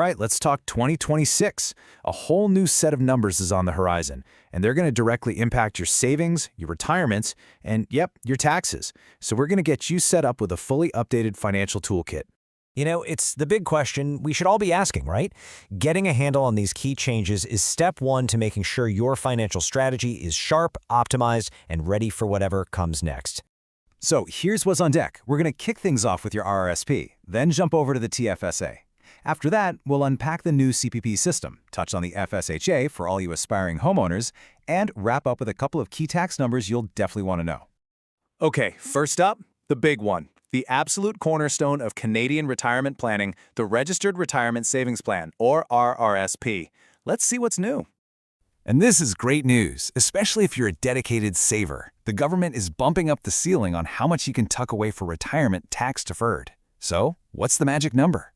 right, let's talk 2026. A whole new set of numbers is on the horizon, and they're going to directly impact your savings, your retirement, and yep, your taxes. So we're going to get you set up with a fully updated financial toolkit. You know, it's the big question we should all be asking, right? Getting a handle on these key changes is step one to making sure your financial strategy is sharp, optimized, and ready for whatever comes next. So here's what's on deck. We're going to kick things off with your RRSP, then jump over to the TFSA. After that, we'll unpack the new CPP system, touch on the FSHA for all you aspiring homeowners, and wrap up with a couple of key tax numbers you'll definitely want to know. Okay, first up, the big one. The absolute cornerstone of Canadian retirement planning, the Registered Retirement Savings Plan, or RRSP. Let's see what's new. And this is great news, especially if you're a dedicated saver. The government is bumping up the ceiling on how much you can tuck away for retirement tax-deferred. So, what's the magic number?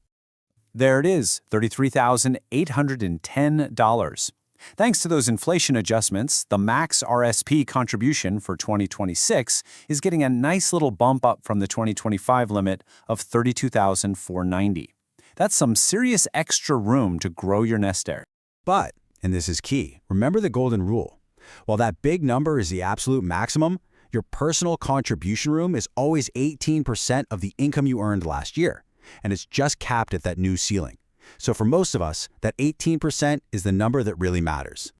There it is, $33,810. Thanks to those inflation adjustments, the max RSP contribution for 2026 is getting a nice little bump up from the 2025 limit of $32,490. That's some serious extra room to grow your nest egg. But, and this is key, remember the golden rule. While that big number is the absolute maximum, your personal contribution room is always 18% of the income you earned last year, and it's just capped at that new ceiling. So for most of us, that 18% is the number that really matters.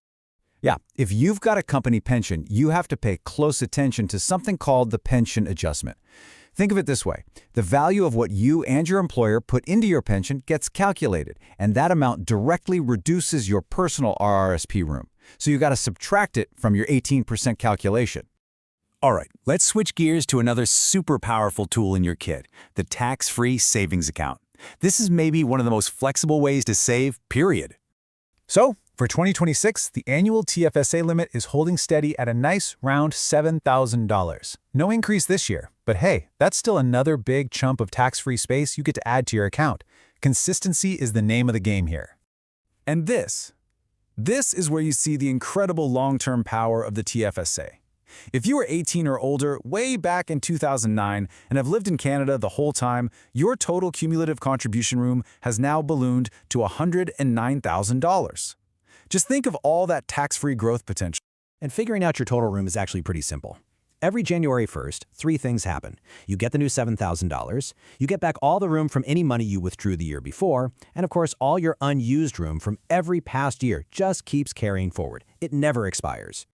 Yeah, if you've got a company pension, you have to pay close attention to something called the pension adjustment. Think of it this way. The value of what you and your employer put into your pension gets calculated, and that amount directly reduces your personal RRSP room. So you got to subtract it from your 18% calculation. All right, let's switch gears to another super powerful tool in your kit, the tax-free savings account. This is maybe one of the most flexible ways to save, period. So, for 2026, the annual TFSA limit is holding steady at a nice round $7,000. No increase this year, but hey, that's still another big chunk of tax-free space you get to add to your account. Consistency is the name of the game here. And this is where you see the incredible long-term power of the TFSA. If you were 18 or older way back in 2009 and have lived in Canada the whole time, your total cumulative contribution room has now ballooned to $109,000. Just think of all that tax-free growth potential. And figuring out your total room is actually pretty simple. Every January 1st, three things happen. You get the new $7,000, you get back all the room from any money you withdrew the year before, and of course all your unused room from every past year just keeps carrying forward. It never expires.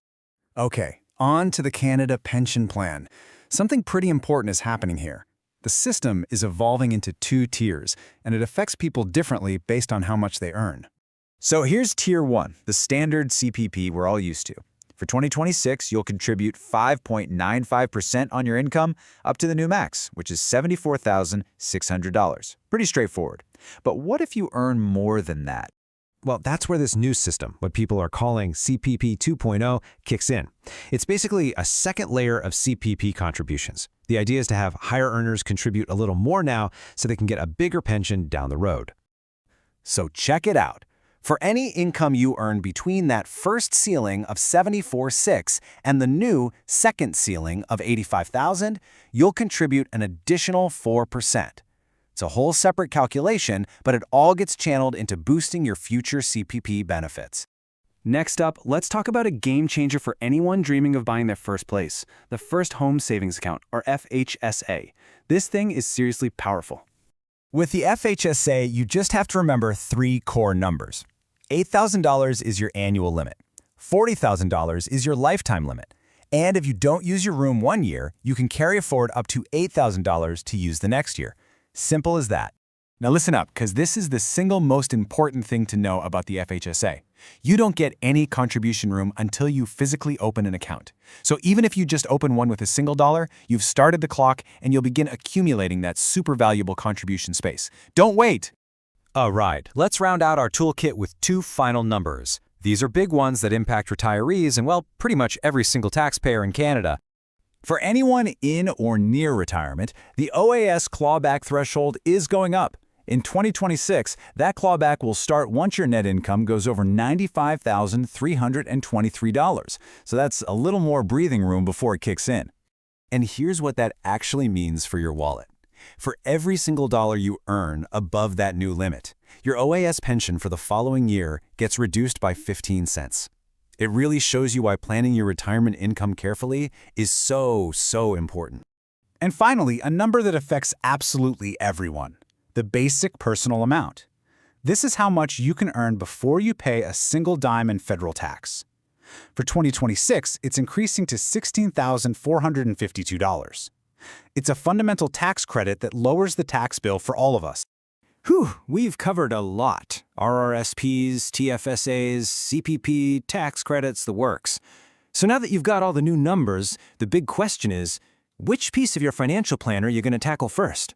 Okay, on to the Canada Pension Plan. Something pretty important is happening here. The system is evolving into two tiers, and it affects people differently based on how much they earn. So here's Tier 1, the standard CPP we're all used to. For 2026, you'll contribute 5.95% on your income up to the new max, which is $74,600. Pretty straightforward. But what if you earn more than that? Well, that's where this new system, what people are calling CPP 2.0, kicks in. It's basically a second layer of CPP contributions. The idea is to have higher earners contribute a little more now so they can get a bigger pension down the road. So check it out. For any income you earn between that first ceiling of $74,600 and the new second ceiling of $85,000, you'll contribute an additional 4%. It's a whole separate calculation, but it all gets channeled into boosting your future CPP benefits. Next up, let's talk about a game changer for anyone dreaming of buying their first place, the First Home Savings Account, or FHSA. This thing is seriously powerful. With the FHSA, you just have to remember three core numbers. $8,000 is your annual limit. $40,000 is your lifetime limit. And if you don't use your room one year, you can carry forward up to $8,000 to use the next year. Simple as that. Now listen up, because this is the single most important thing to know about the FHSA. You don't get any contribution room until you physically open an account. So even if you just open one with a single dollar, you've started the clock and you'll begin accumulating that super valuable contribution space. Don't wait! All right, let's round out our toolkit with two final numbers. These are big ones that impact retirees and, well, pretty much every single taxpayer in Canada. For anyone in or near retirement, the OAS clawback threshold is going up. In 2026, that clawback will start once your net income goes over $95,323. So that's a little more breathing room before it kicks in. And here's what that actually means for your wallet. For every single dollar you earn above that new limit, your OAS pension for the following year gets reduced by 15 cents. It really shows you why planning your retirement income carefully is so important. And finally, a number that affects absolutely everyone: the basic personal amount. This is how much you can earn before you pay a single dime in federal tax. For 2026, it's increasing to $16,452. It's a fundamental tax credit that lowers the tax bill for all of us. Whew, we've covered a lot. RRSPs, TFSAs, CPP, tax credits, the works. So now that you've got all the new numbers, the big question is, which piece of your financial plan are you going to tackle first?